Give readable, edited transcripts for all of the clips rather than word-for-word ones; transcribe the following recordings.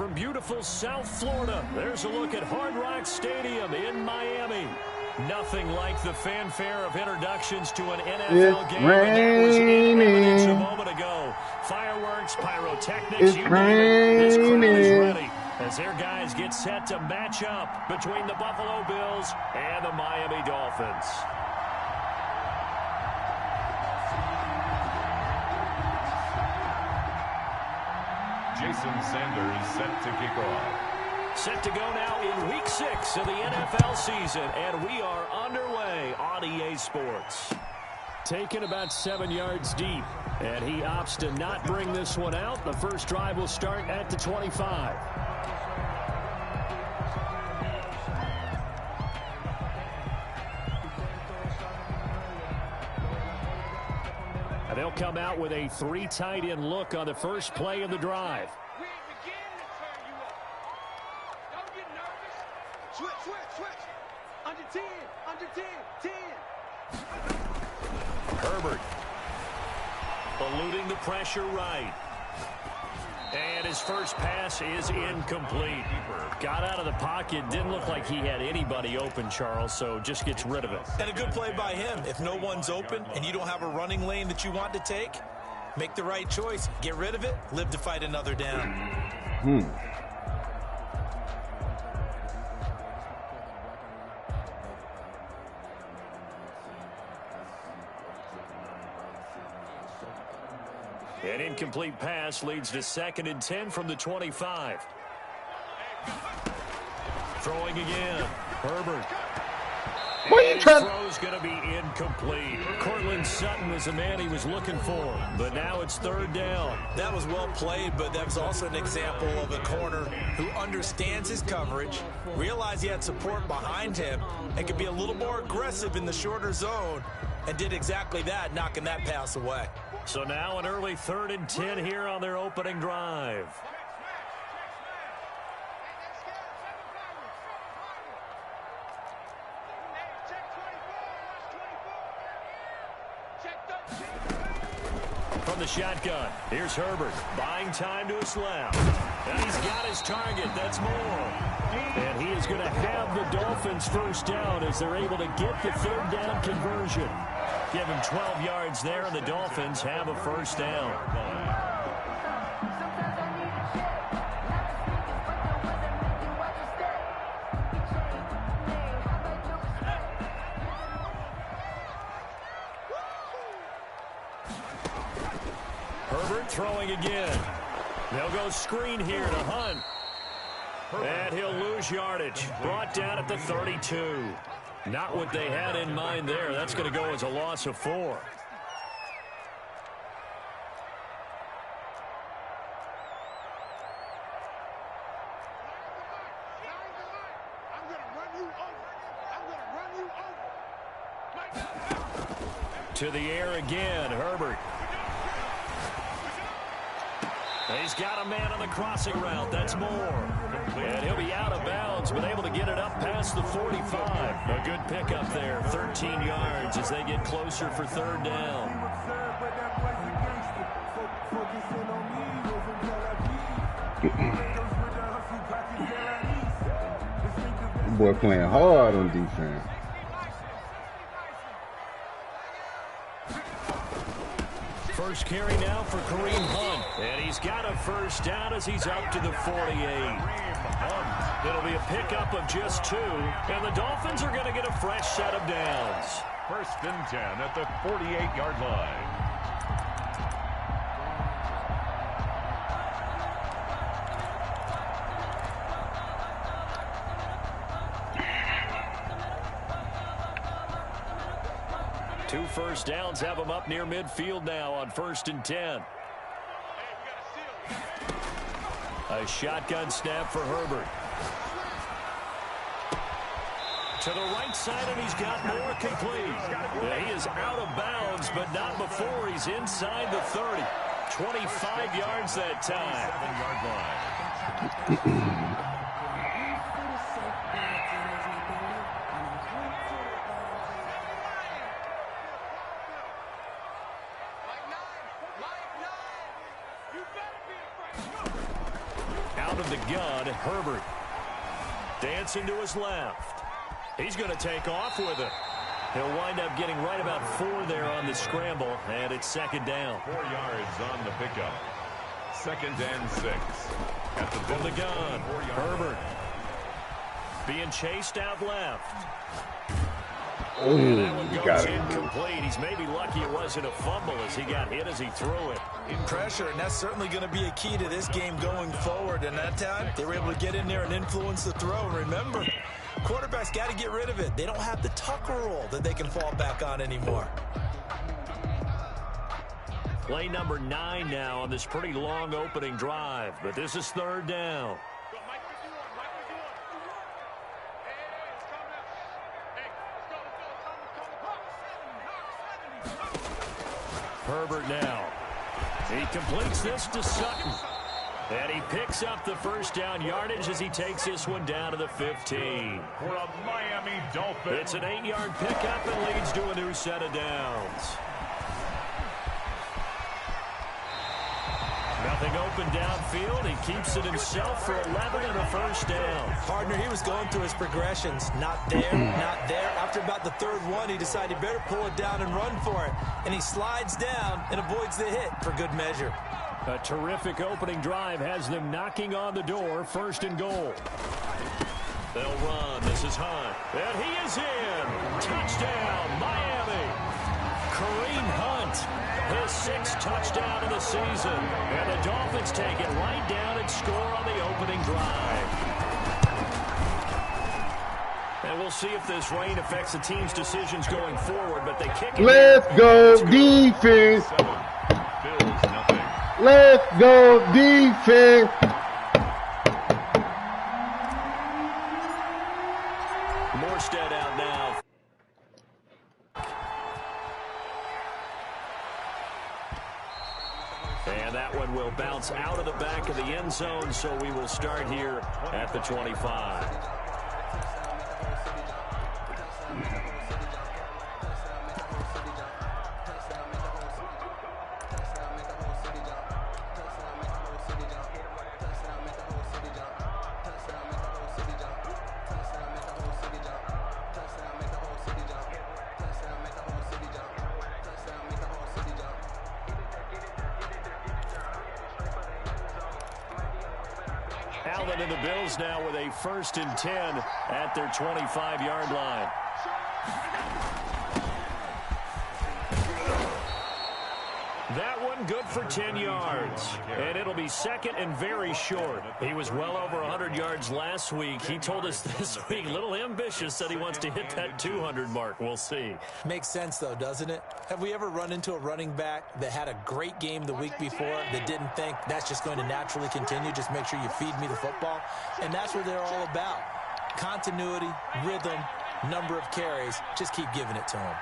from beautiful South Florida, there's a look at Hard Rock Stadium in Miami. Nothing like the fanfare of introductions to an NFL game, and that was in evidence a moment ago. Fireworks, pyrotechnics, you name it. This crowd is ready as their guys get set to match up between the Buffalo Bills and the Miami Dolphins. Jason Sanders set to kick off. Set to go now in Week 6 of the NFL season, and we are underway on EA Sports. Taken about 7 yards deep, and he opts to not bring this one out. The first drive will start at the 25. And they'll come out with a 3 tight end look on the first play of the drive. Herbert eluding the pressure right. And his first pass is incomplete. Got out of the pocket. Didn't look like he had anybody open, Charles, so just gets rid of it. And a good play by him. If no one's open and you don't have a running lane that you want to take, make the right choice. Get rid of it. Live to fight another down. An incomplete pass leads to 2nd and 10 from the 25. Throwing again. Herbert. What are you trying? Throw's going to be incomplete. Cortland Sutton was the man he was looking for, but now it's 3rd down. That was well played, but that was also an example of a corner who understands his coverage, realized he had support behind him, and could be a little more aggressive in the shorter zone, and did exactly that, knocking that pass away. So now an early 3rd and 10 here on their opening drive. From the shotgun, here's Herbert, buying time to his left. And he's got his target, that's more. And he is going to have the Dolphins first down as they're able to get the 3rd down conversion. Give him 12 yards there, and the Dolphins have a first down. Herbert throwing again. They'll go screen here to Hunt. And he'll lose yardage. Brought down at the 32. Not what they had in mind there. That's going to go as a loss of 4. To the air again, Herbert. He's got a man on the crossing route. That's more. And he'll be out of bounds, but able to get it up past the 45. A good pickup there, 13 yards as they get closer for 3rd down. Boy playing hard on defense. First carry now for Kareem Hunt. And he's got a first down as he's up to the 48. It'll be a pickup of just 2. And the Dolphins are going to get a fresh set of downs. 1st and 10 at the 48-yard line. Two first downs have them up near midfield now on 1st and 10. A shotgun snap for Herbert. To the right side, and he's got more complete. Yeah, he is out of bounds, but not before he's inside the 30. 25 yards that time. 7-yard line. out of the gun, Herbert. Dancing to his left. He's going to take off with it. He'll wind up getting right about 4 there on the scramble, and it's second down. 4 yards on the pickup. 2nd and 6. At the from the gun, Herbert. Being chased out left. Oh, and that one you goes got it. incomplete. He's maybe lucky it wasn't a fumble as he got hit as he threw it. In pressure, and that's certainly going to be a key to this game going forward. And that time, they were able to get in there and influence the throw. And remember, quarterbacks got to get rid of it. They don't have the Tucker rule that they can fall back on anymore. Play number 9 now on this pretty long opening drive. But this is 3rd down. Herbert now. He completes this to Sutton. And he picks up the first down yardage as he takes this one down to the 15. For a Miami Dolphin. It's an 8-yard pickup and leads to a new set of downs. Nothing open downfield. He keeps it himself for 11 and a first down. Partner, he was going through his progressions. Not there, not there. After about the 3rd one, he decided he better pull it down and run for it. And he slides down and avoids the hit for good measure. A terrific opening drive has them knocking on the door. 1st and goal. They'll run. This is Hunt. And he is in. Touchdown, Miami. Kareem Hunt, his 6th touchdown of the season. And the Dolphins take it right down and score on the opening drive. And we'll see if this rain affects the team's decisions going forward, but they kick it. Let's go defense. Bills nothing. Let's go defense. Morstead out now. And that one will bounce out of the back of the end zone, so we will start here at the 25. Allen and the Bills now with a 1st and 10 at their 25-yard line. That one good for 10 yards. And it'll be 2nd and very short. He was well over 100 yards last week. He told us this week, a little ambitious, said he wants to hit that 200 mark. We'll see. Makes sense, though, doesn't it? Have we ever run into a running back that had a great game the week before that didn't think that's just going to naturally continue? Just make sure you feed me the football. And that's what they're all about. Continuity, rhythm, number of carries. Just keep giving it to him.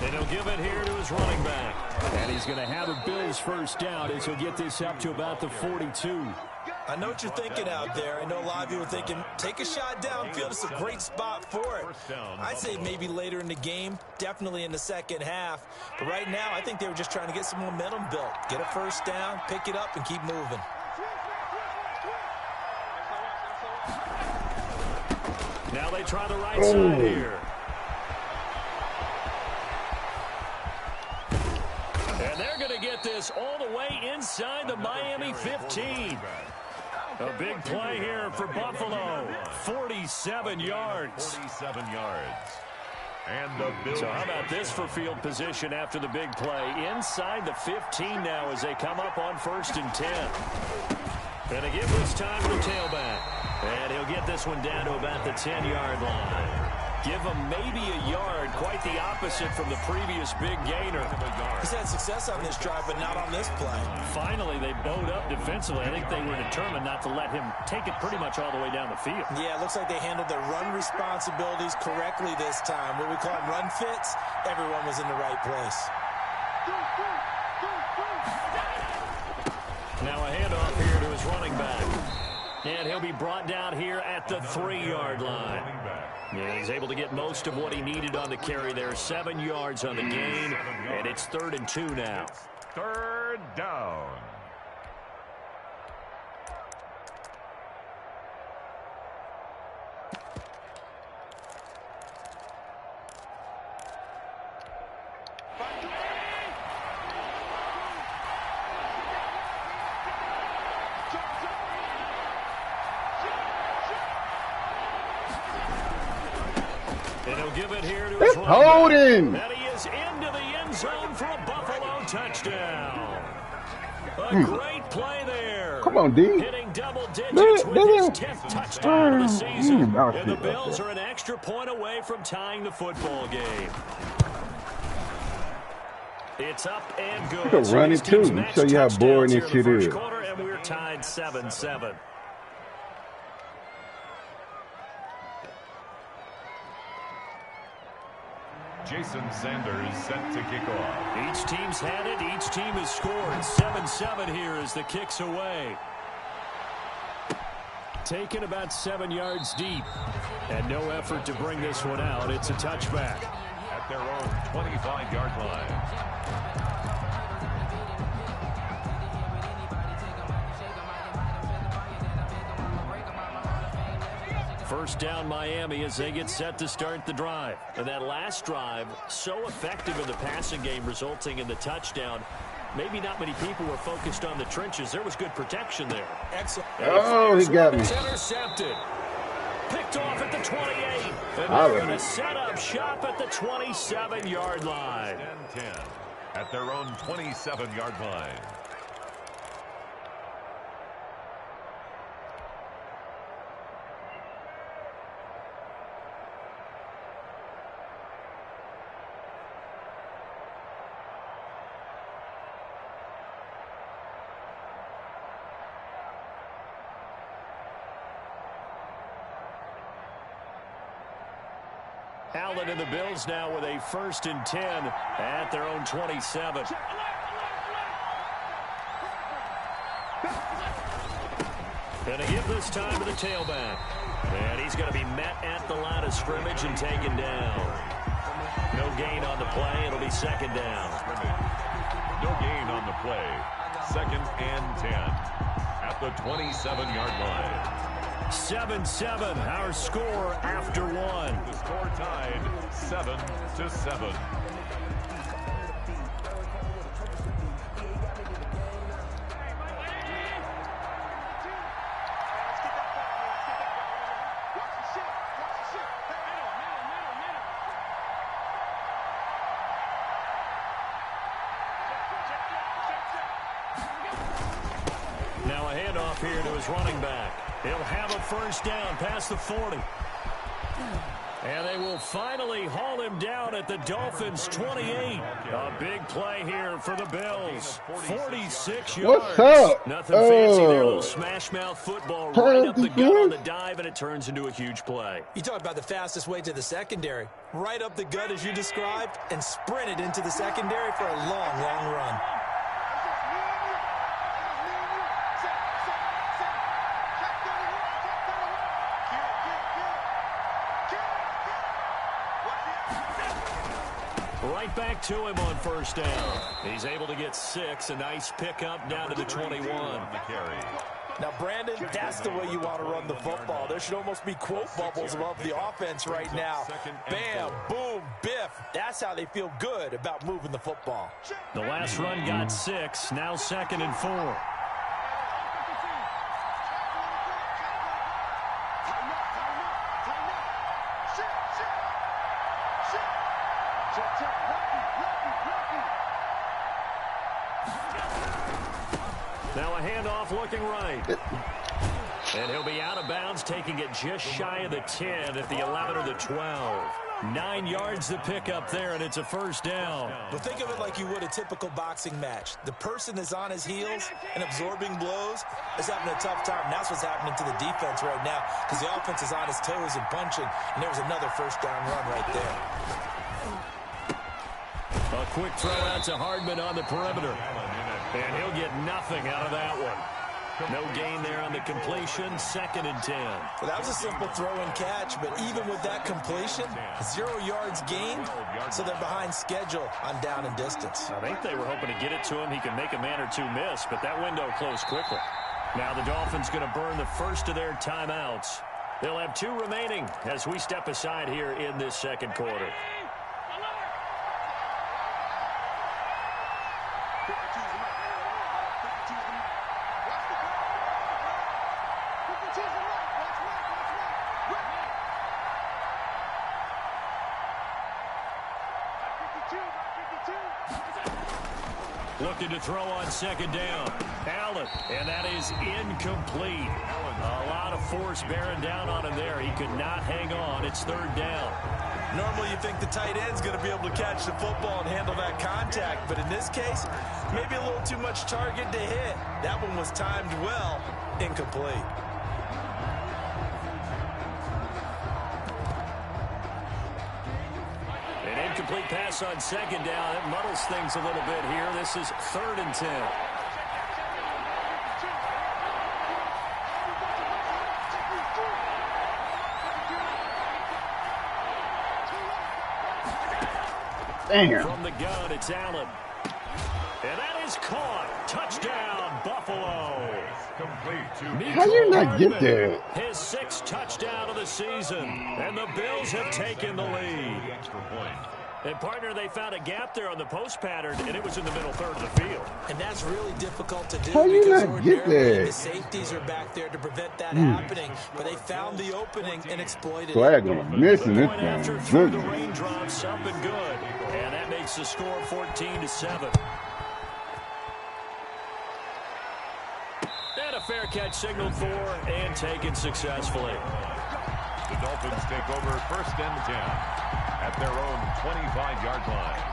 And he'll give it here to his running back. And he's going to have a Bills first down as he'll get this up to about the 42. I know what you're thinking out there. I know a lot of you are thinking, take a shot downfield. It's a great spot for it. I'd say maybe later in the game, definitely in the second half. But right now, I think they were just trying to get some momentum built. Get a first down, pick it up, and keep moving. Now they try the right side here. And they're going to get this all the way inside the Miami 15. A big play here for Buffalo. 47 yards. 47 yards. And the Bills. So how about this for field position after the big play? Inside the 15 now as they come up on 1st and 10. Going to give this time to the tailback. And he'll get this one down to about the 10-yard line. Give him maybe a yard, quite the opposite from the previous big gainer. He's had success on this drive, but not on this play. Finally, they bowed up defensively. I think they were determined not to let him take it pretty much all the way down the field. Yeah, it looks like they handled their run responsibilities correctly this time. What we call them run fits, everyone was in the right place. Now a handoff here to his running back. And he'll be brought down here at the 3-yard line. Yeah, he's able to get most of what he needed on the carry there. 7 yards on the gain, and it's 3rd and 2 now. 3rd down. And he'll give it here to his holding. And he is into the end zone for a Buffalo touchdown. A great play there. Come on, D. Hitting double digits with his 10th touchdown of the season. And the Bills are an extra point away from tying the football game. It's up and good. You can run it too. Show you how boring this shit is. Quarter, and we're tied 7-7. Jason Sanders set to kick off. Each team's had it. Each team has scored. 7-7 here as the kick's away. Taken about 7 yards deep. And no effort to bring this one out. It's a touchback. At their own 25-yard line. First down Miami as they get set to start the drive. And that last drive, so effective in the passing game, resulting in the touchdown. Maybe not many people were focused on the trenches. There was good protection there. Excellent. Oh, he got me. Intercepted. Picked off at the 28. And they're going to set up shop at the 27-yard line. 10 at their own 27-yard line. Allen and the Bills now with a 1st and 10 at their own 27. And a give this time to the tailback. And he's going to be met at the line of scrimmage and taken down. No gain on the play. It'll be 2nd down. No gain on the play. 2nd and 10 at the 27-yard line. 7-7, our score after one. The score tied 7-7. Now a handoff here to his running back. He'll have a 1st down past the 40. And they will finally haul him down at the Dolphins' 28. A big play here for the Bills. 46 yards. What's up? Nothing fancy there. A little smash mouth football right up the gut on the dive, and it turns into a huge play. You talk about the fastest way to the secondary. Right up the gut as you described and sprinted into the secondary for a long, long run. Right back to him on 1st down. He's able to get 6. A nice pickup down to the 21. Now, Brandon, that's the way you want to run the football. There should almost be quote bubbles above the offense right now. Bam, boom, biff. That's how they feel good about moving the football. The last run got 6. Now 2nd and 4. Now a handoff looking right. And he'll be out of bounds, taking it just shy of the 10 at the 11 or the 12. 9 yards to pick up there, and it's a 1st down. But think of it like you would a typical boxing match. The person is on his heels and absorbing blows is having a tough time. That's what's happening to the defense right now because the offense is on his toes and punching, and there was another 1st down run right there. A quick throw out to Hardman on the perimeter. And he'll get nothing out of that one. No gain there on the completion. 2nd and 10. Well, that was a simple throw and catch, but even with that completion, 0 yards gained, so they're behind schedule on down and distance. I think they were hoping to get it to him. He could make a man or two miss, but that window closed quickly. Now the Dolphins going to burn the first of their timeouts. They'll have 2 remaining as we step aside here in this 2nd quarter. Looking to throw on second down. Allen, and that is incomplete. A lot of force bearing down on him there. He could not hang on. It's third down. Normally you think the tight end's going to be able to catch the football and handle that contact, but in this case, maybe a little too much target to hit. That one was timed well, incomplete. An incomplete pass on second down. It muddles things a little bit here. This is 3rd and 10. Damn. From the gun, it's Allen. And that is caught. Touchdown, Buffalo. How you not get there? His 6th touchdown of the season. And the Bills have taken the lead. And, partner, they found a gap there on the post pattern, and it was in the middle third of the field. And that's really difficult to do. How you because not get there? The safeties are back there to prevent that happening, but they found the opening and exploited Flag it. on missing this Point after thing. through the raindrops, up and good. And that makes the score 14-7. And a fair catch signaled for and taken successfully. The Dolphins take over 1st and 10 at their own 25-yard line.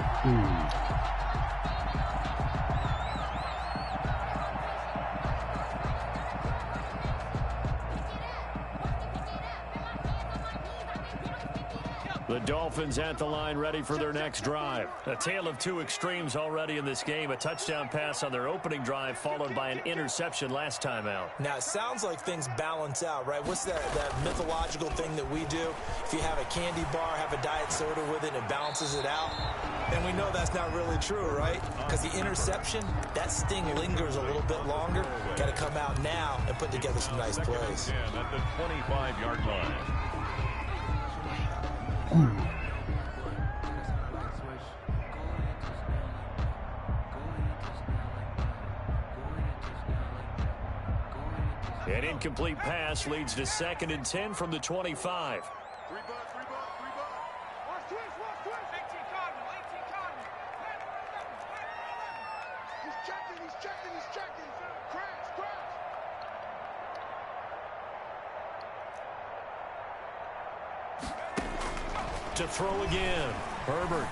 The Dolphins at the line ready for their next drive. A tale of two extremes already in this game. A touchdown pass on their opening drive followed by an interception last time out. Now, it sounds like things balance out, right? What's that mythological thing that we do? If you have a candy bar, have a diet soda with it, it balances it out. And we know that's not really true, right? Because the interception, that sting lingers a little bit longer. Got to come out now and put together some nice plays. At the 25-yard line. An incomplete pass leads to 2nd and 10 from the 25. To throw again. Herbert.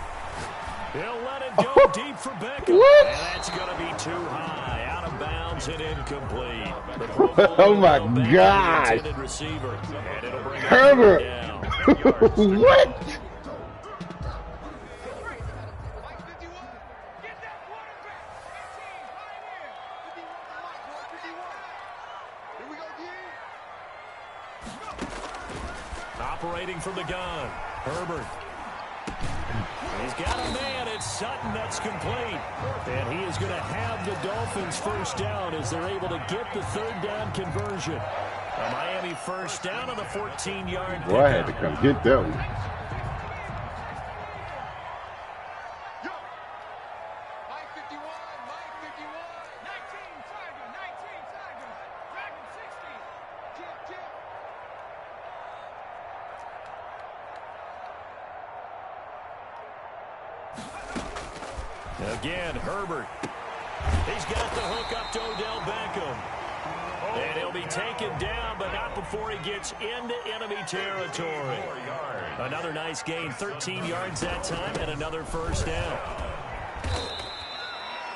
He'll let it go deep for Beckham. What? And that's going to be too high. Out of bounds and incomplete. Oh, my gosh. Receiver. And it'll bring Herbert. down. What? Operating from the gun. Herbert. He's got a man. It's Sutton that's complete. And he is going to have the Dolphins first down as they're able to get the 3rd down conversion. A Miami first down on the 14-yard. Boy, I had to come get that one. Again, Herbert. He's got the hook up to Odell Beckham. And he'll be taken down, but not before he gets into enemy territory. Another nice gain, 13 yards that time, and another first down.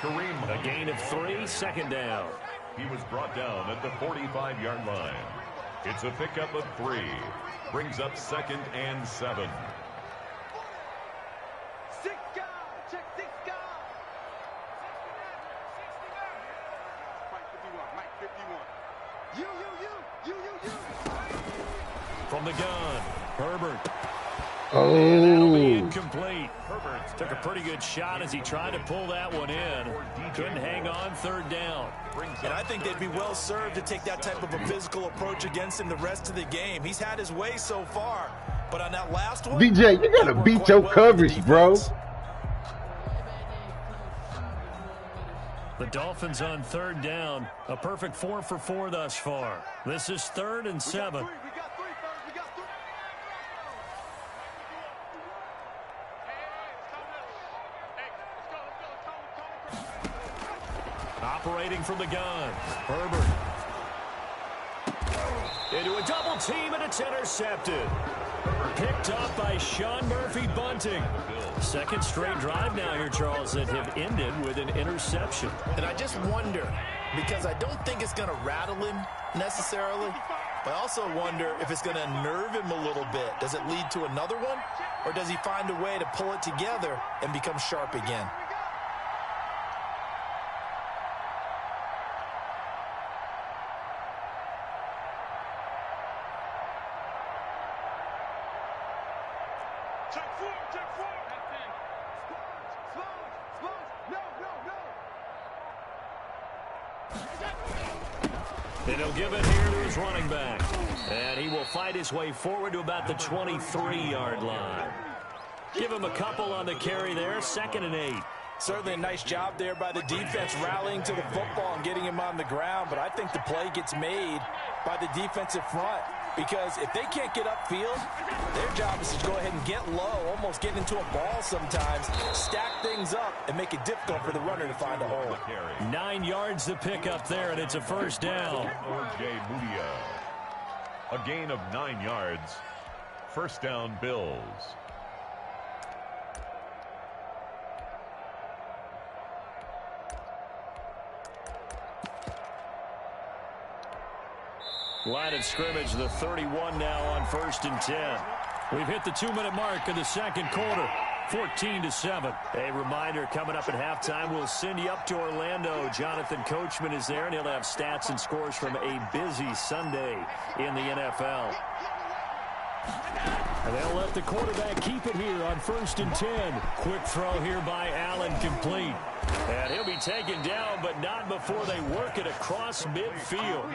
A gain of 3, 2nd down. He was brought down at the 45-yard line. It's a pickup of 3. Brings up 2nd and 7. From the gun, Herbert. Oh. That'll be incomplete. Herbert took a pretty good shot as he tried to pull that one in. Couldn't hang on, 3rd down. And I think they'd be well served to take that type of a physical approach against him the rest of the game. He's had his way so far, but on that last one, DJ, you gotta beat your coverage, bro. The Dolphins on 3rd down. A perfect 4 for 4 thus far. This is 3rd and 7. Operating from the gun, Herbert. Into a double team, and it's intercepted. Picked up by Sean Murphy-Bunting. Second straight drive now here, Charles, that have ended with an interception. And I just wonder, because I don't think it's going to rattle him necessarily, but I also wonder if it's going to nerve him a little bit. Does it lead to another one, or does he find a way to pull it together and become sharp again? And he'll give it here to his running back. And he will fight his way forward to about the 23-yard line. Give him a couple on the carry there, 2nd and 8. Certainly a nice job there by the defense rallying to the football and getting him on the ground. But I think the play gets made by the defensive front. Because if they can't get upfield, their job is to go ahead and get low, almost get into a ball sometimes, stack things up, and make it difficult for the runner to find a hole. 9 yards to pick up there, and it's a first down. O.J. Mudia. A gain of 9 yards. First down, Bills. Line of scrimmage, the 31 now on 1st and 10. We've hit the 2-minute mark of the second quarter, 14-7. A reminder, coming up at halftime, we'll send you up to Orlando. Jonathan Coachman is there, and he'll have stats and scores from a busy Sunday in the NFL. And they'll let the quarterback keep it here on 1st and 10. Quick throw here by Allen, complete. And he'll be taken down, but not before they work it across midfield.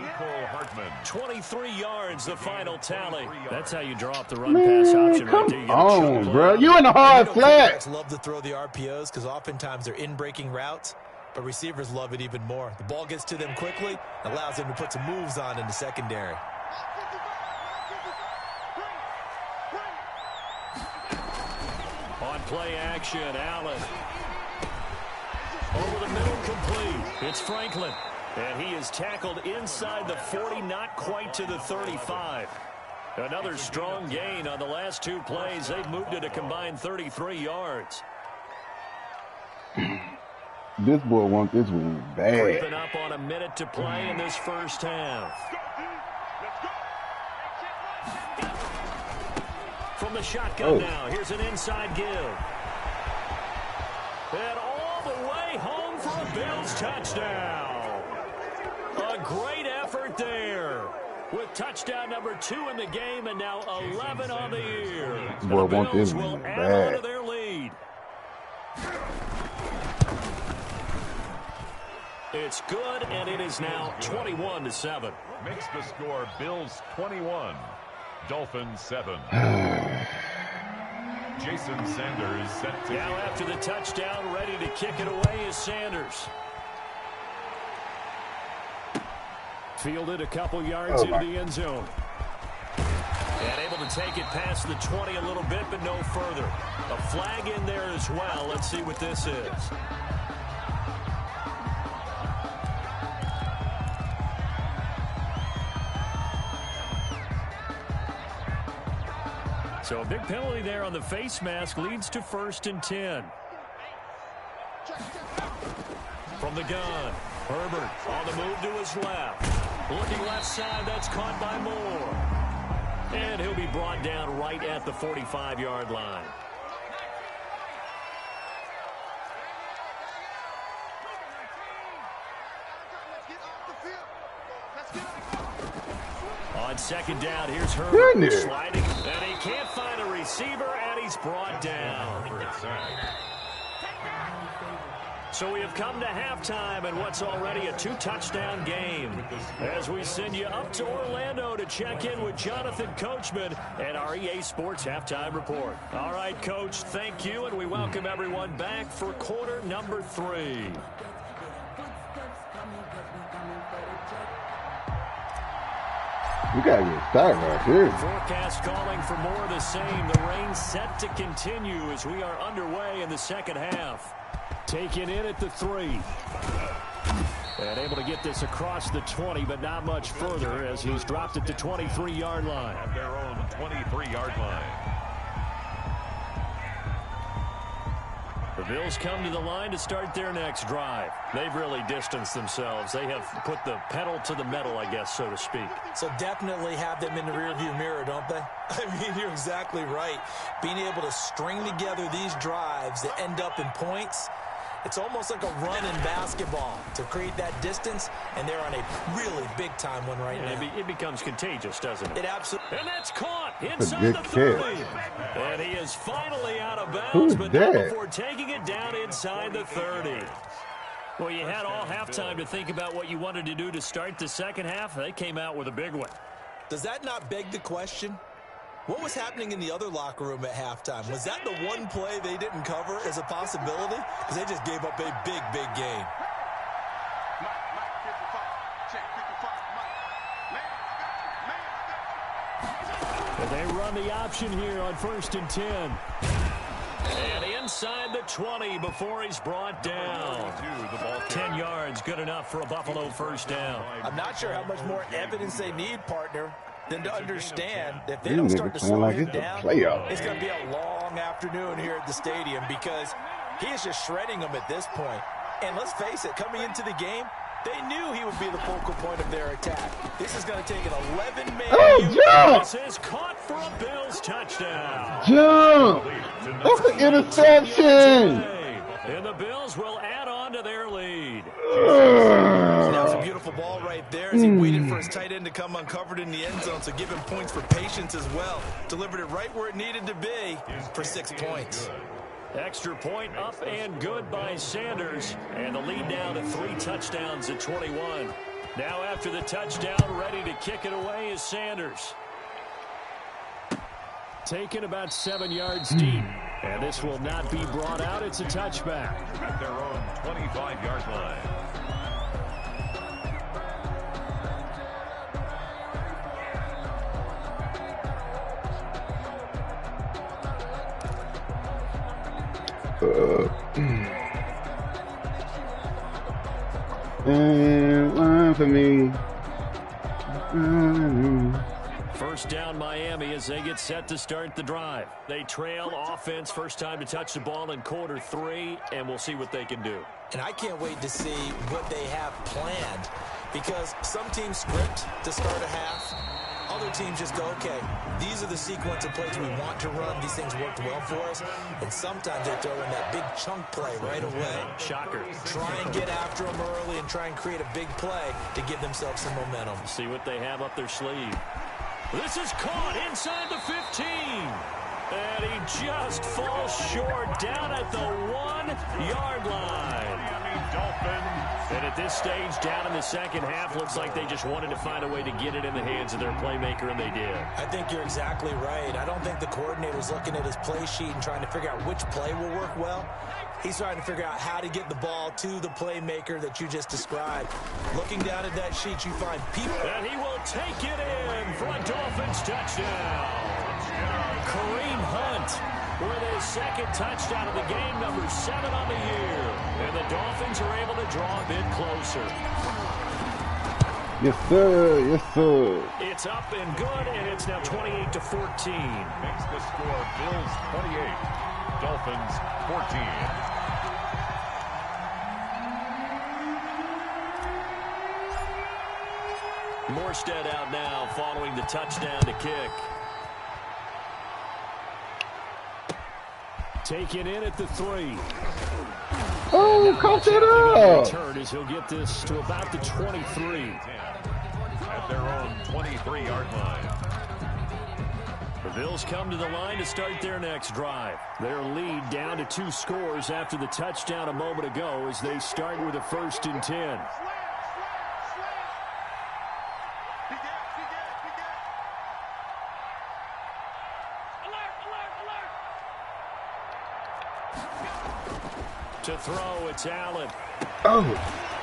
23 yards, the final tally. That's how you draw up the run-pass option right there. Come on, bro. You in the hard flat. Quarterbacks love to throw the RPOs because oftentimes they're in-breaking routes, but receivers love it even more. The ball gets to them quickly, allows them to put some moves on in the secondary. On play action, Allen. Over the middle, complete. It's Franklin. And he is tackled inside the 40, not quite to the 35. Another strong gain on the last 2 plays. They've moved it a combined 33 yards. This boy wants this one bad. Creeping up on a minute to play in this first half. From the shotgun now, here's an inside give. And all the way home for a Bills touchdown. A great effort there. With touchdown number 2 in the game and now 11 on the year. Boy, the Bills this will one add bad. on to their lead. It's good, and it is now 21-7. Makes the score Bills 21, Dolphins 7. Jason Sanders set to... Now after the touchdown, ready to kick it away is Sanders. Fielded a couple yards into the end zone. And able to take it past the 20 a little bit, but no further. A flag in there as well. Let's see what this is. So a big penalty there on the face mask leads to 1st and 10. From the gun, Herbert on the move to his left. Looking left side, that's caught by Moore. And he'll be brought down right at the 45-yard line. On 2nd down, here's Herbert sliding, and he can't find a receiver, and he's brought down. So we have come to halftime in what's already a 2-touchdown game as we send you up to Orlando to check in with Jonathan Coachman and our EA Sports Halftime Report. All right, Coach, thank you, and we welcome everyone back for quarter number 3. We gotta get started right here. Forecast calling for more of the same. The rain set to continue as we are underway in the second half. Taken in at the 3. And able to get this across the 20, but not much further as he's dropped at the 23-yard line. At their own 23-yard line. The Bills come to the line to start their next drive. They've really distanced themselves. They have put the pedal to the metal, I guess, so to speak. So definitely have them in the rearview mirror, don't they? I mean, you're exactly right. Being able to string together these drives that end up in points, it's almost like a run in basketball to create that distance, and they're on a really big-time one right now. It becomes contagious, doesn't it? It absolutely. And that's caught inside the 30. And he is finally out of bounds, Who's but that? not before taking it down inside the 30. Well, you had all halftime to think about what you wanted to do to start the second half. They came out with a big one. Does that not beg the question? What was happening in the other locker room at halftime? Was that the one play they didn't cover as a possibility? Because they just gave up a big, big gain. And they run the option here on 1st and 10. And inside the 20 before he's brought down. 10 yards, good enough for a Buffalo first down. I'm not sure how much more evidence they need, partner, than to understand that if they don't start to slow him down, it's going to be a long afternoon here at the stadium because he is just shredding them at this point. And let's face it, coming into the game, they knew he would be the focal point of their attack. This is going to take an 11-man unit. This is caught for a Bills touchdown. Jump! That's an interception! And the Bills will add on to their lead. That was a beautiful ball right there as he waited for his tight end to come uncovered in the end zone, so give him points for patience as well. Delivered it right where it needed to be for 6 points. Extra point up and good by Sanders. And the lead now to 3 touchdowns at 21. Now after the touchdown, ready to kick it away is Sanders. Taken about 7 yards deep. And this will not be brought out. It's a touchback. At their own 25-yard line. And line for me. First down Miami as they get set to start the drive. They trail offense, first time to touch the ball in quarter 3, and we'll see what they can do. And I can't wait to see what they have planned because some teams script to start a half. Other teams just go, okay, these are the sequence of plays we want to run. These things worked well for us. And sometimes they throw in that big chunk play right away. Shocker. Try and get after them early and try and create a big play to give themselves some momentum. See what they have up their sleeve. This is caught inside the 15. And he just falls short down at the 1-yard line. And at this stage, down in the second half, looks like they just wanted to find a way to get it in the hands of their playmaker, and they did. I think you're exactly right. I don't think the coordinator's looking at his play sheet and trying to figure out which play will work well. He's trying to figure out how to get the ball to the playmaker that you just described. Looking down at that sheet, you find people. And he will take it in for a Dolphins touchdown. Kareem Hunt with his second touchdown of the game, number 7 on the year. And the Dolphins are able to draw a bit closer. Yes, sir. Yes, sir. It's up and good, and it's now 28-14. Makes the score Bills 28, Dolphins 14. Morstead out now following the touchdown to kick. Taken in at the 3. Oh, cough it up. Return as he'll get this to about the 23. At their own 23-yard line. The Bills come to the line to start their next drive. Their lead down to 2 scores after the touchdown a moment ago as they start with a 1st and 10. To throw, it's Allen. Oh.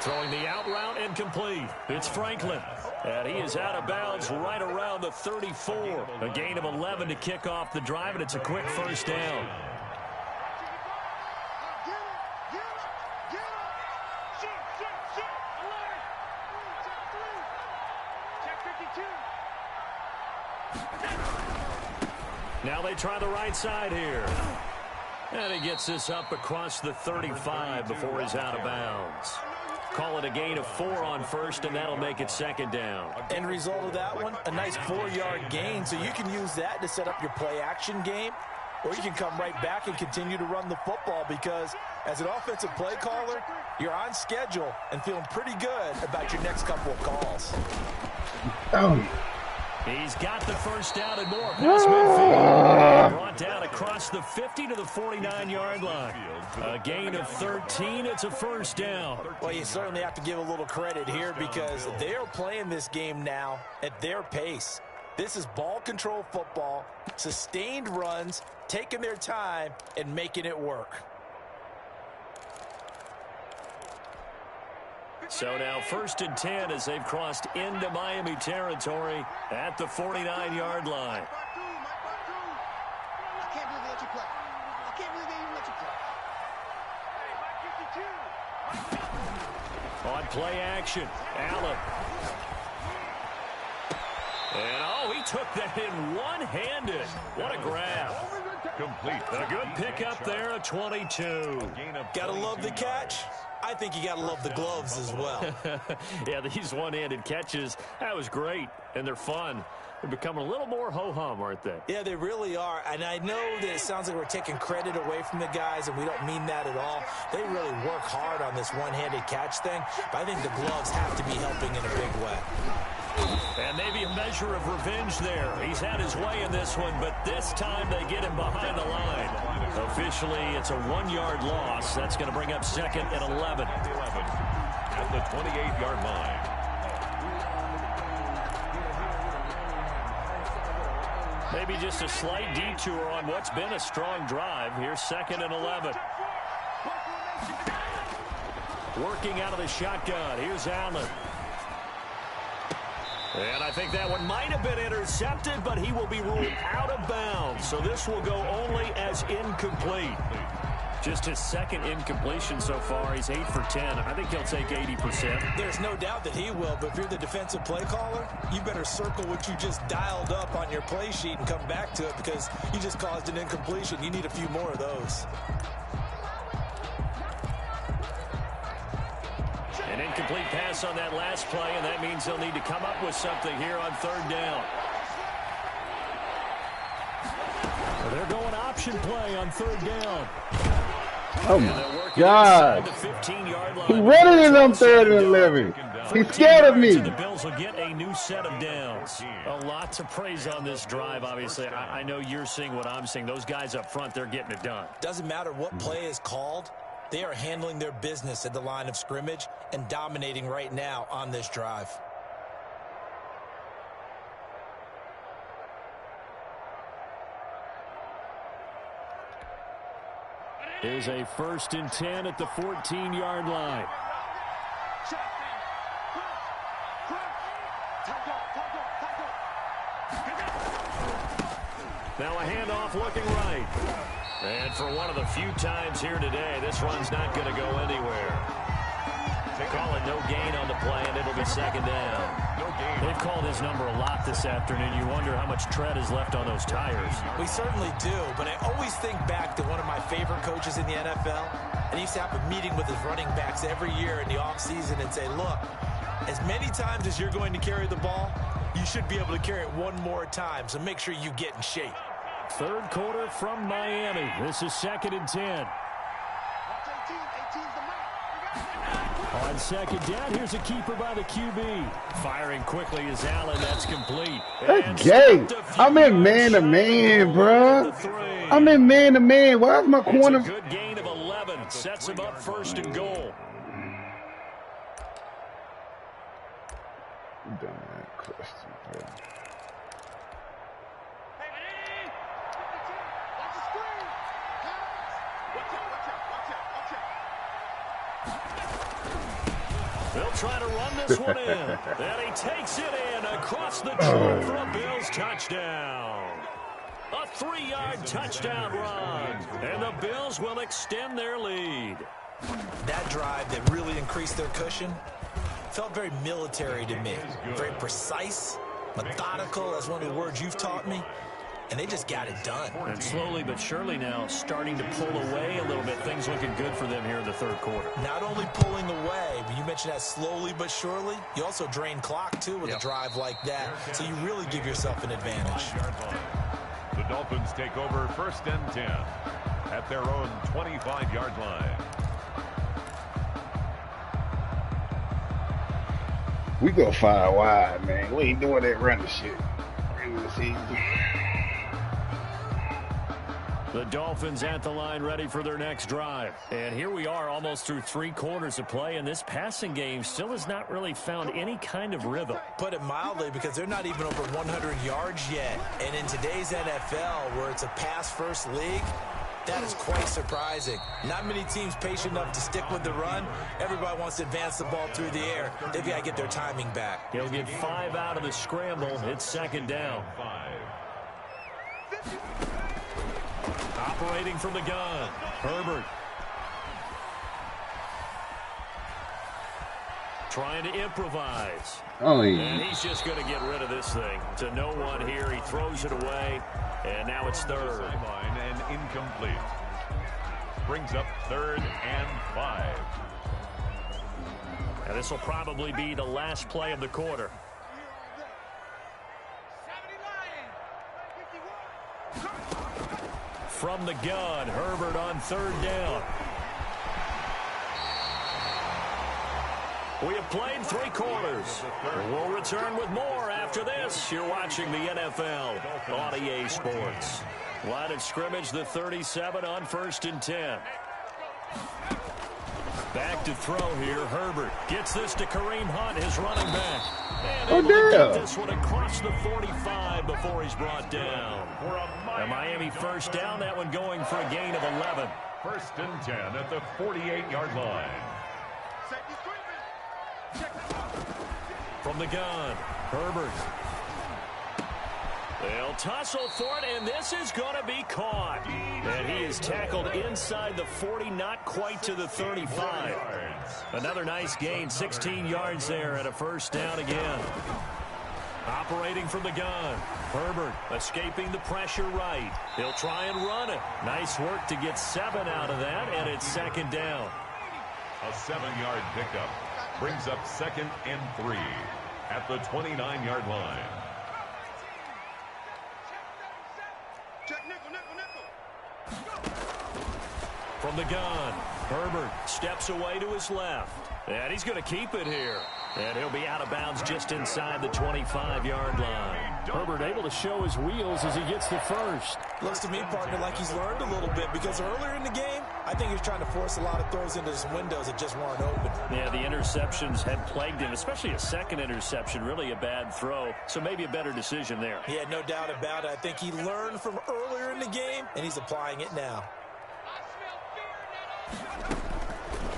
Throwing the out route incomplete. It's Franklin. And he is out of bounds right around the 34. A gain of 11 to kick off the drive, and it's a quick first down. Now they try the right side here. And he gets this up across the 35 before he's out of bounds. Call it a gain of 4 on first, and that'll make it second down. End result of that one, a nice 4-yard gain, so you can use that to set up your play-action game, or you can come right back and continue to run the football because as an offensive play caller, you're on schedule and feeling pretty good about your next couple of calls. He's got the first down and more. Pass midfield. Brought down across the 50 to the 49-yard line. A gain of 13. It's a first down. Well, you certainly have to give a little credit here because they are playing this game now at their pace. This is ball control football, sustained runs, taking their time and making it work. So now first and 10 as they've crossed into Miami territory at the 49-yard line. On play action, Allen. And he took that in one-handed. What a grab. Complete. A good pickup there at 22. Gotta love the catch. I think you got to love the gloves as well. Yeah, these one-handed catches, that was great, and they're fun. They're becoming a little more ho-hum, aren't they? Yeah, they really are, and I know that it sounds like we're taking credit away from the guys, and we don't mean that at all. They really work hard on this one-handed catch thing, but I think the gloves have to be helping in a big way. And maybe a measure of revenge there. He's had his way in this one, but this time they get him behind the line. Officially, it's a 1-yard loss. That's going to bring up second and 11. At the 28-yard line. Maybe just a slight detour on what's been a strong drive. Here's second and 11. Working out of the shotgun. Here's Allen. And I think that one might have been intercepted, but he will be ruled out of bounds. So this will go only as incomplete. Just his second incompletion so far. He's 8 for 10. I think he'll take 80%. There's no doubt that he will, but if you're the defensive play caller, you better circle what you just dialed up on your play sheet and come back to it because you just caused an incompletion. You need a few more of those. An incomplete pass on that last play, and that means they'll need to come up with something here on third down. Well, they're going option play on third down. Oh, my God. He running it on third and 11. He's scared of me. The Bills will get a new set of downs. A lot to praise on this drive, obviously. I know you're seeing what I'm seeing. Those guys up front, they're getting it done. Doesn't matter what play is called. They are handling their business at the line of scrimmage and dominating right now on this drive. Here's a first and 10 at the 14-yard line. Now a handoff looking right. And for one of the few times here today, this run's not going to go anywhere. They call it no gain on the play, and it'll be second down. They've called his number a lot this afternoon. You wonder how much tread is left on those tires. We certainly do, but I always think back to one of my favorite coaches in the NFL, and he used to have a meeting with his running backs every year in the offseason and say, look, as many times as you're going to carry the ball, you should be able to carry it one more time, so make sure you get in shape. Third quarter from Miami. This is second and 10. On second down, here's a keeper by the QB. Firing quickly is Allen. That's complete. That's gay. I'm in man-to-man, bro. I'm in man-to-man. Why is my corner? It's a good gain of 11. Sets him up first and goal. Dumbass question, bro. They'll try to run this one in. And he takes it in across the track for a Bills touchdown. A 3-yard touchdown run. And the Bills will extend their lead. That drive that really increased their cushion felt very military to me. Very precise, methodical. That's one of the words you've taught me. And they just got it done. And slowly but surely now starting to pull away a little bit. Things looking good for them here in the third quarter. Not only pulling away, but you mentioned that slowly but surely. You also drain clock, too, with a drive like that. So you really give yourself an advantage. The Dolphins take over 1st and 10 at their own 25-yard line. We go 5 wide, man. We ain't doing that running shit. Regular season. The Dolphins at the line ready for their next drive. And here we are almost through 3 quarters of play, and this passing game still has not really found any kind of rhythm. Put it mildly, because they're not even over 100 yards yet. And in today's NFL, where it's a pass-first league, that is quite surprising. Not many teams patient enough to stick with the run. Everybody wants to advance the ball through the air. They've got to get their timing back. He'll get 5 out of the scramble. It's 2nd down. Operating from the gun, Herbert. Trying to improvise. Oh, And he's just going to get rid of this thing. To no one here. He throws it away. And now it's 3rd. Sideline and incomplete. Brings up 3rd and 5. And this will probably be the last play of the quarter. From the gun, Herbert on 3rd down. We have played 3 quarters. We'll return with more after this. You're watching the NFL on EA Sports. Line of scrimmage, the 37 on 1st and 10. Back to throw here. Herbert gets this to Kareem Hunt, his running back. And able to get this one across the 45 before he's brought down. A Miami 1st down, that one going for a gain of 11. 1st and 10 at the 48-yard line. From the gun, Herbert. They'll tussle for it, and this is going to be caught. And he is tackled inside the 40, not quite to the 35. Another nice gain, 16 yards there at a 1st down again. Operating from the gun, Herbert escaping the pressure right. He'll try and run it. Nice work to get 7 out of that, and it's 2nd down. A 7-yard pickup brings up 2nd and 3 at the 29-yard line. From the gun, Herbert steps away to his left. And he's going to keep it here. And he'll be out of bounds just inside the 25-yard line. Herbert able to show his wheels as he gets the 1st. Looks to me, partner, like he's learned a little bit, because earlier in the game, I think he was trying to force a lot of throws into some windows that just weren't open. Yeah, the interceptions had plagued him, especially a 2nd interception, really a bad throw. So maybe a better decision there. Yeah, no doubt about it. I think he learned from earlier in the game, and he's applying it now.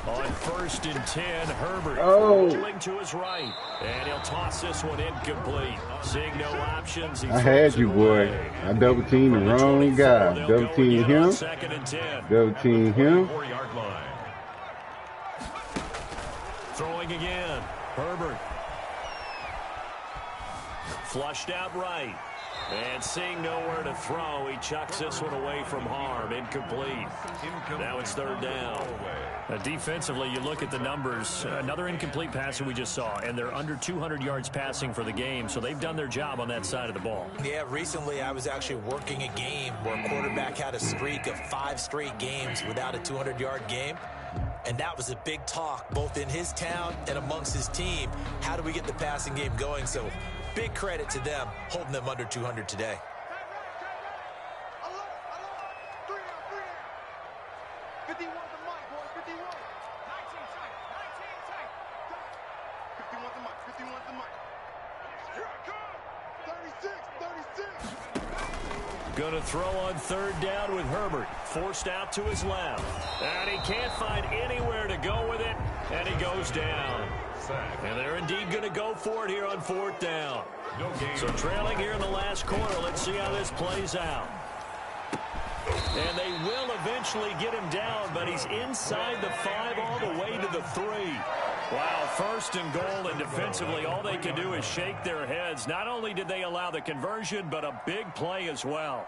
On 1st and 10, Herbert rolling to his right. And he'll toss this one incomplete. Seeing no options. I had you, boy. I double teamed the wrong guy. Double team him. 2nd and 10. Double team him. 4-yard line. Throwing again. Herbert. Flushed out right. And seeing nowhere to throw, he chucks this one away from harm. Incomplete. Now it's 3rd down. Defensively, you look at the numbers. Another incomplete passer we just saw, and they're under 200 yards passing for the game, so they've done their job on that side of the ball. Yeah, recently I was actually working a game where a quarterback had a streak of 5 straight games without a 200-yard game. And that was a big talk, both in his town and amongst his team. How do we get the passing game going? So big credit to them, holding them under 200 today. Going to throw on 3rd down with Herbert. Forced out to his left. And he can't find anywhere to go with it. And he goes down. And they're indeed going to go for it here on 4th down. So trailing here in the last quarter. Let's see how this plays out. And they will eventually get him down, but he's inside the 5 all the way to the 3. Wow, 1st and goal, and defensively all they can do is shake their heads. Not only did they allow the conversion, but a big play as well.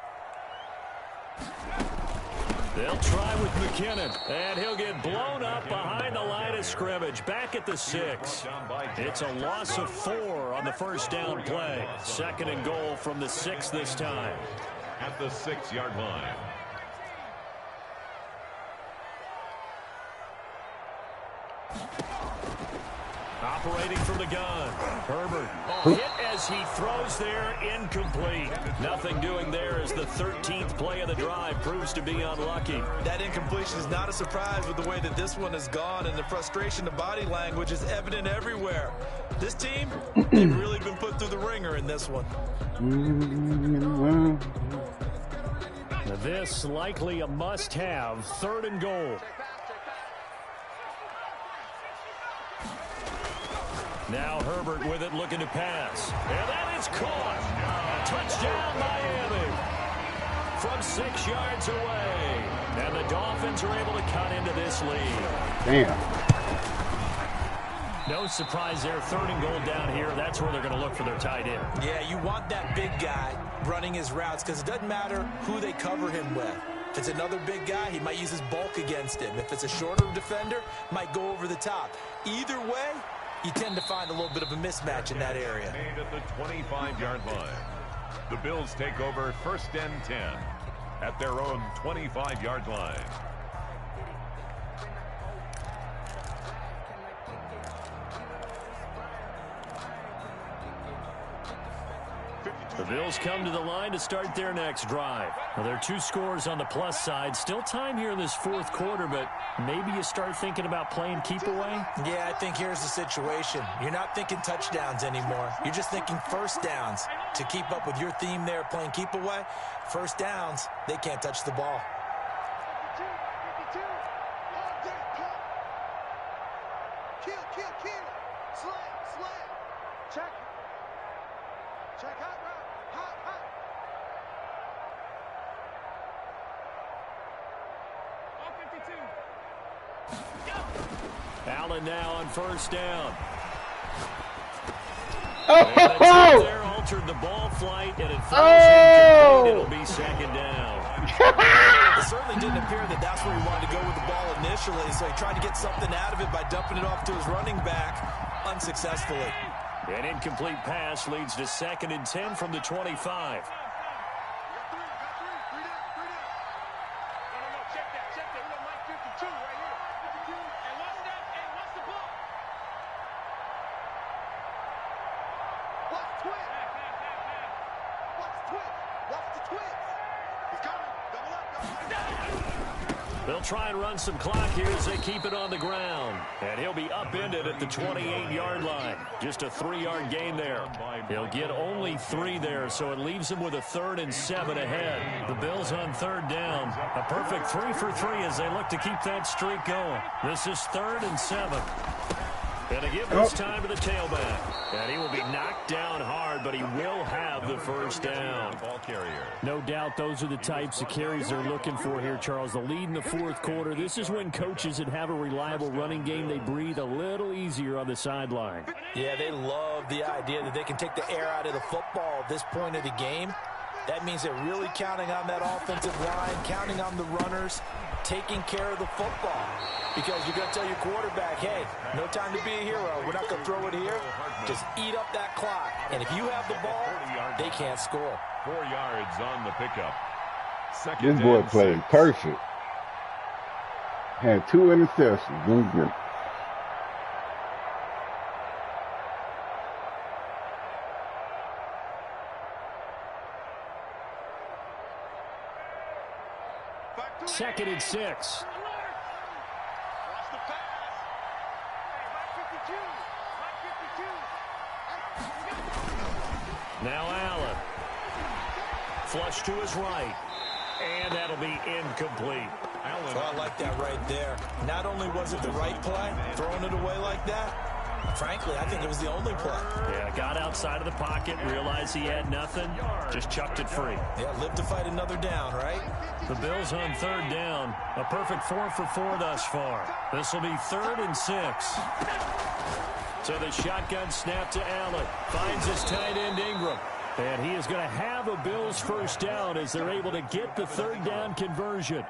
They'll try with McKinnon, and he'll get blown up behind the line of scrimmage, back at the 6. It's a loss of 4 on the first down play. 2nd and goal from the 6 this time. At the 6-yard line. Operating from the gun, Herbert. Hit as he throws there, incomplete. Nothing doing there as the 13th play of the drive proves to be unlucky. That incompletion is not a surprise with the way that this one has gone, and the frustration of body language is evident everywhere. This team, they've really been put through the ringer in this one. This likely a must-have, 3rd and goal. Now Herbert with it, looking to pass. And that is caught. Touchdown, Miami. From 6 yards away. And the Dolphins are able to cut into this lead. Damn. No surprise there, 3rd and goal down here. That's where they're going to look for their tight end. Yeah, you want that big guy running his routes because it doesn't matter who they cover him with. If it's another big guy, he might use his bulk against him. If it's a shorter defender, might go over the top. Either way, you tend to find a little bit of a mismatch in that area. Made at the 25-yard line. The Bills take over 1st and 10 at their own 25-yard line. The Bills come to the line to start their next drive. Well, there are 2 scores on the plus side. Still time here in this 4th quarter, but maybe you start thinking about playing keep away? Yeah, I think here's the situation. You're not thinking touchdowns anymore. You're just thinking 1st downs. To keep up with your theme there, playing keep away, 1st downs, they can't touch the ball. Allen now on 1st down. Oh! There altered the ball flight, and it throws incomplete. It'll be 2nd down. It certainly didn't appear that that's where he wanted to go with the ball initially, so he tried to get something out of it by dumping it off to his running back unsuccessfully. An incomplete pass leads to 2nd and 10 from the 25. They'll try and run some clock here as they keep it on the ground. And he'll be upended at the 28-yard line. Just a 3-yard gain there. He'll get only 3 there, so it leaves him with a 3rd and 7 ahead. The Bills on 3rd down. A perfect 3 for 3 as they look to keep that streak going. This is 3rd and 7. And to give this time to the tailback. And he will be knocked down hard, but he will have the 1st down. Ball carrier. No doubt those are the types of carries they're looking for here, Charles. The lead in the 4th quarter. This is when coaches that have a reliable running game, they breathe a little easier on the sideline. Yeah, they love the idea that they can take the air out of the football at this point of the game. That means they're really counting on that offensive line, counting on the runners, taking care of the football. Because you're going to tell your quarterback, hey, no time to be a hero. We're not going to throw it here. Just eat up that clock. And if you have the ball, they can't score. 4 yards on the pickup. This boy played perfect. Had 2 interceptions. Them good. Second and 6. Now Allen. Flush to his right. And that'll be incomplete. Allen. Well, I like that right there. Not only was it the right play, throwing it away like that, Frankly, I think it was the only play. Yeah, got outside of the pocket, realized he had nothing, just chucked it free. Yeah, live to fight another down, right? The Bills on third down. A perfect 4 for 4 thus far. This will be 3rd and 6. So the shotgun snap to Allen. Finds his tight end Ingram. And he is going to have a Bills first down as they're able to get the 3rd down conversion.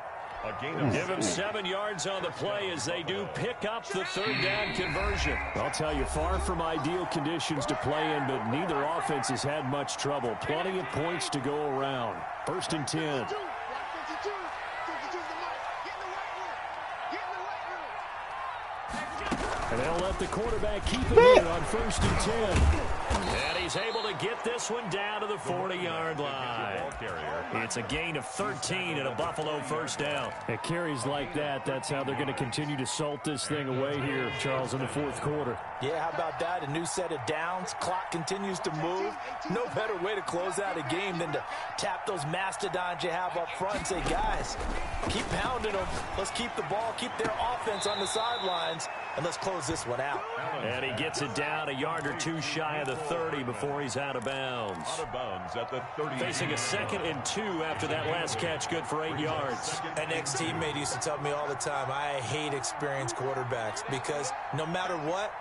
Give him 7 yards on the play as they do pick up the 3rd down conversion. I'll tell you, far from ideal conditions to play in, but neither offense has had much trouble. Plenty of points to go around. 1st and 10. And they'll let the quarterback keep it here on 1st and 10. And he's able to get this one down to the 40-yard line. It's a gain of 13 and a Buffalo first down. At carries like that, that's how they're going to continue to salt this thing away here, Charles, in the 4th quarter. Yeah, how about that? A new set of downs. Clock continues to move. No better way to close out a game than to tap those mastodons you have up front and say, guys, keep pounding them. Let's keep the ball, keep their offense on the sidelines, and let's close this one out. And he gets it down a yard or 2 shy of the 30 before he's out of bounds. Out of bounds at the 30. Facing a 2nd and 2 after that last catch, good for 8 yards. An ex-teammate used to tell me all the time, I hate experienced quarterbacks because no matter what,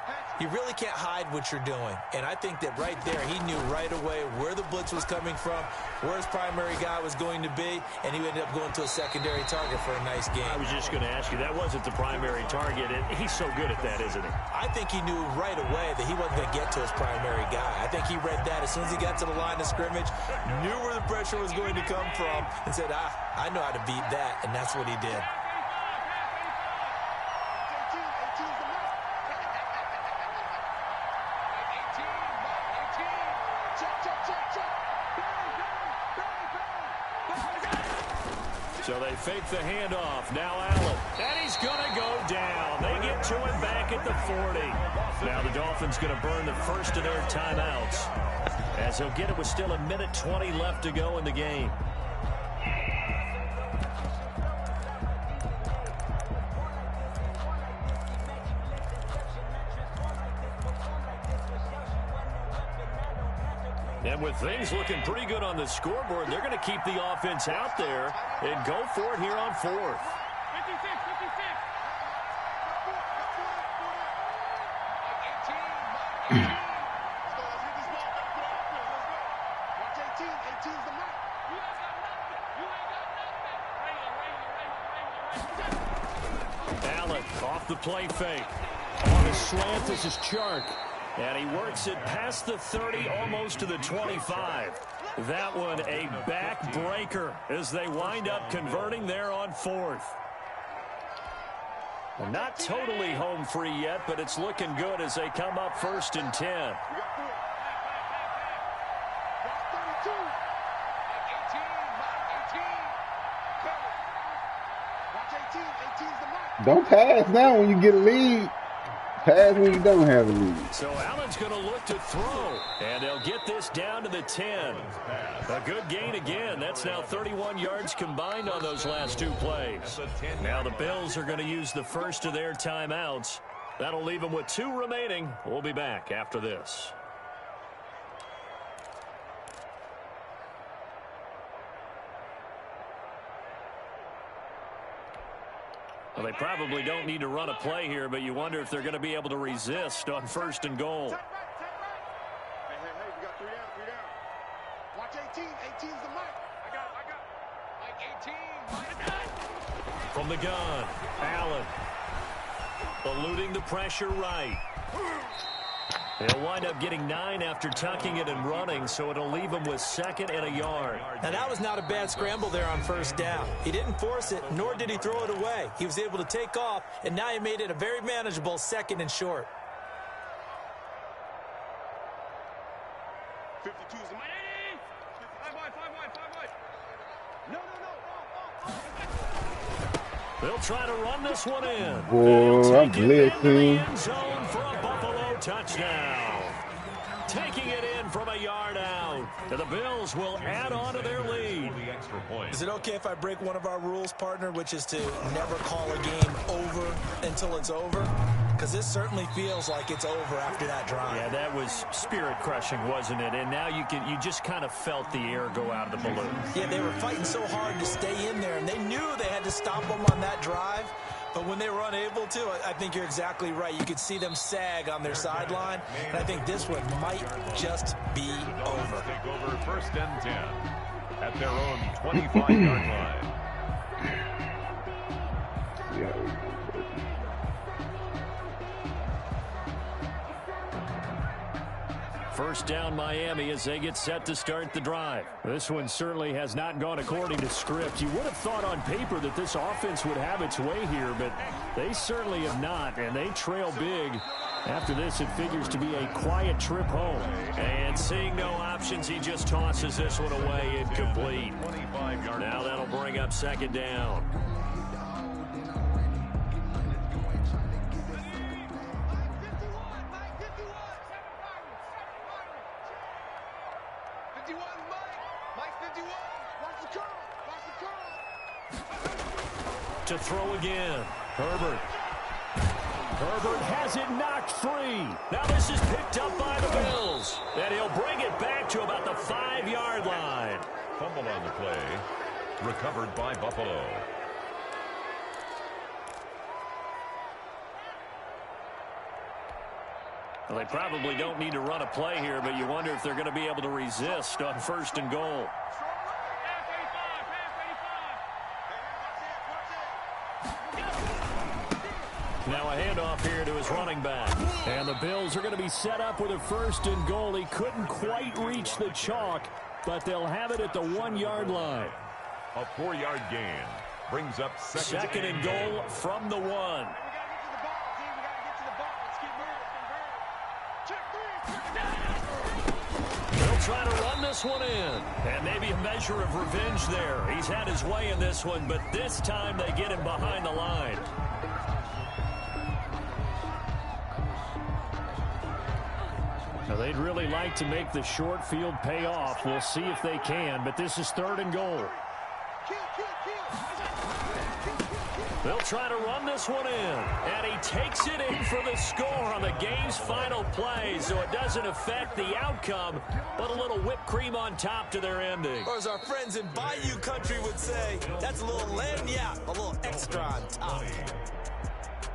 you really can't hide what you're doing. And I think that right there, he knew right away where the blitz was coming from, where his primary guy was going to be, and he ended up going to a secondary target for a nice game. I was just going to ask you, that wasn't the primary target, and he's so good at that, isn't he? I think he knew right away that he wasn't going to get to his primary guy. I think he read that as soon as he got to the line of scrimmage, knew where the pressure was going to come from, and said, I know how to beat that, and that's what he did. So they fake the handoff. Now Allen. And he's going to go down. They get to him back at the 40. Now the Dolphins going to burn the first of their timeouts, as they'll get it with still 1:20 left to go in the game. And with things looking pretty good on the scoreboard, they're going to keep the offense out there and go for it here on 4th. Allen off the play fake. On a slant, this is Chark. And he works it past the 30, almost to the 25. That one a backbreaker as they wind up converting there on 4th. Well, not totally home free yet, but it's looking good as they come up 1st and 10. Don't pass now when you get a lead. Pass when you don't have a lead. So Allen's going to look to throw, and they'll get this down to the 10. A good gain again. That's now 31 yards combined on those last 2 plays. Now the Bills are going to use the first of their timeouts. That'll leave them with 2 remaining. We'll be back after this. Well, they probably don't need to run a play here, but you wonder if they're going to be able to resist on 1st and goal. Hey, we got 3 down. Watch 18. 18's the mic. I got Mike 18. From the gun, Allen. Eluding the pressure right. They'll wind up getting 9 after tucking it and running, so it'll leave them with 2nd and a yard. Now, that was not a bad scramble there on 1st down. He didn't force it, nor did he throw it away. He was able to take off, and now he made it a very manageable 2nd and short. 52's the mic. 5 wide. No. They'll try to run this one in. Boy, I'm blitzing. End zone for a Buffalo touchdown. Taking it in from a yard out. And the Bills will add on to their lead. Is it okay if I break one of our rules, partner, which is to never call a game over until it's over? because this certainly feels like it's over after that drive. Yeah, that was spirit-crushing, wasn't it? And now you just kind of felt the air go out of the balloon. Yeah, they were fighting so hard to stay in there, and they knew they had to stop them on that drive. But when they were unable to, I think you're exactly right. You could see them sag on their sideline, and I think this one might just be over. Take over 1st and 10 at their own 25-yard line. First down Miami as they get set to start the drive. This one certainly has not gone according to script. You would have thought on paper that this offense would have its way here, but they certainly have not, and they trail big. After this, it figures to be a quiet trip home. And seeing no options, he just tosses this one away incomplete. Now that'll bring up 2nd down. To throw again. Herbert has it knocked free. Now this is picked up by the Bills. And he'll bring it back to about the 5-yard line. Fumble on the play. Recovered by Buffalo. Well, they probably don't need to run a play here, but you wonder if they're going to be able to resist on 1st and goal. Now a handoff here to his running back. And the Bills are going to be set up with a 1st and goal. He couldn't quite reach the chalk, but they'll have it at the 1-yard line. A 4-yard gain brings up 2nd and goal from the 1. They'll try to run this one in. And maybe a measure of revenge there. He's had his way in this one, but this time they get him behind the line. Now they'd really like to make the short field pay off. We'll see if they can, but this is 3rd and goal. They'll try to run this one in, and he takes it in for the score on the game's final play, so it doesn't affect the outcome, but a little whipped cream on top to their ending. Or as our friends in Bayou Country would say, that's a little lagniappe, a little extra on top.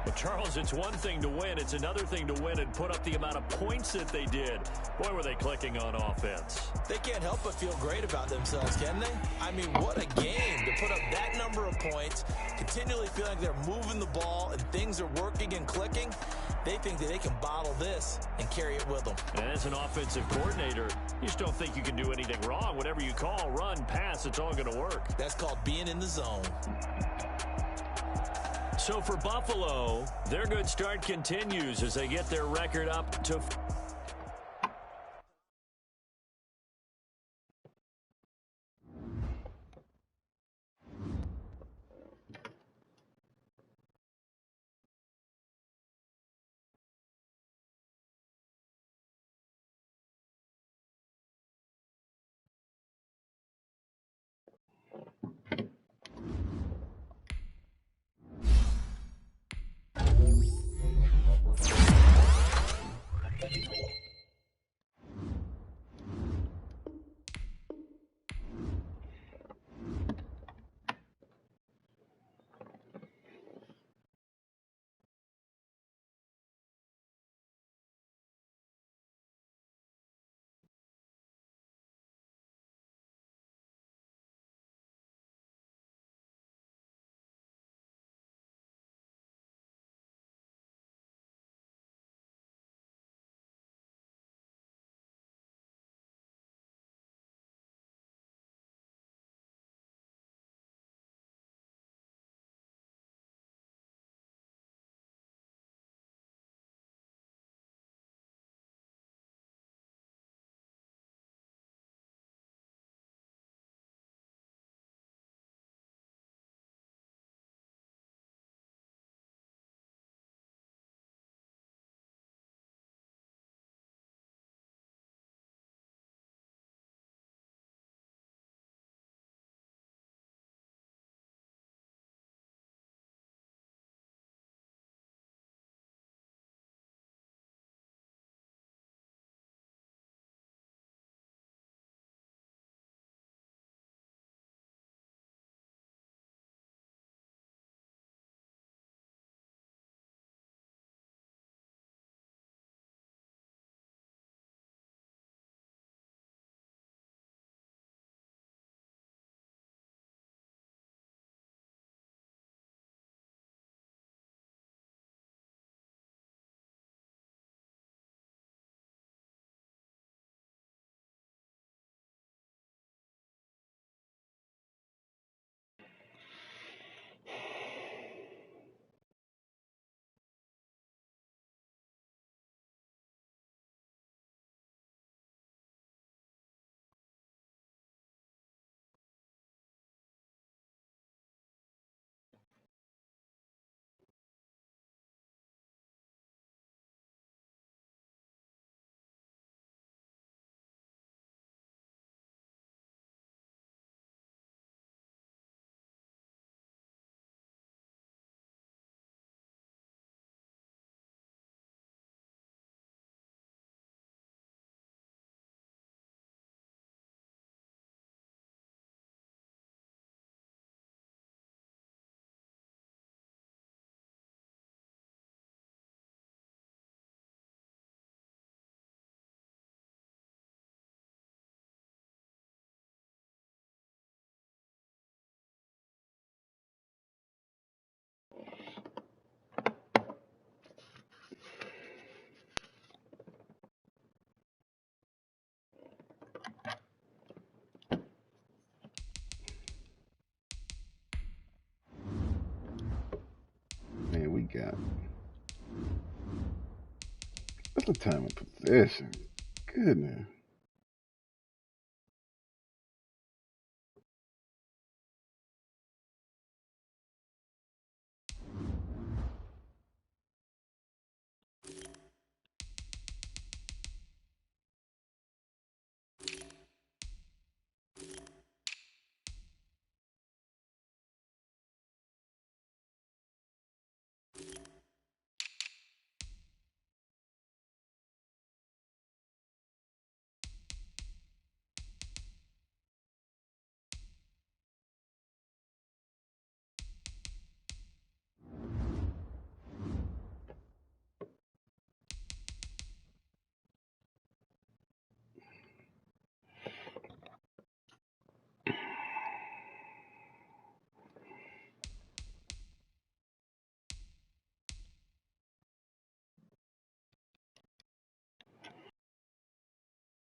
Well, Charles, it's one thing to win. It's another thing to win and put up the amount of points that they did. Boy, were they clicking on offense. They can't help but feel great about themselves, can they? I mean, what a game to put up that number of points, continually feeling like they're moving the ball and things are working and clicking. They think that they can bottle this and carry it with them. And as an offensive coordinator, you just don't think you can do anything wrong. Whatever you call, run, pass, it's all going to work. That's called being in the zone. So for Buffalo, their good start continues as they get their record up to... got. That's the time of possession. Goodness.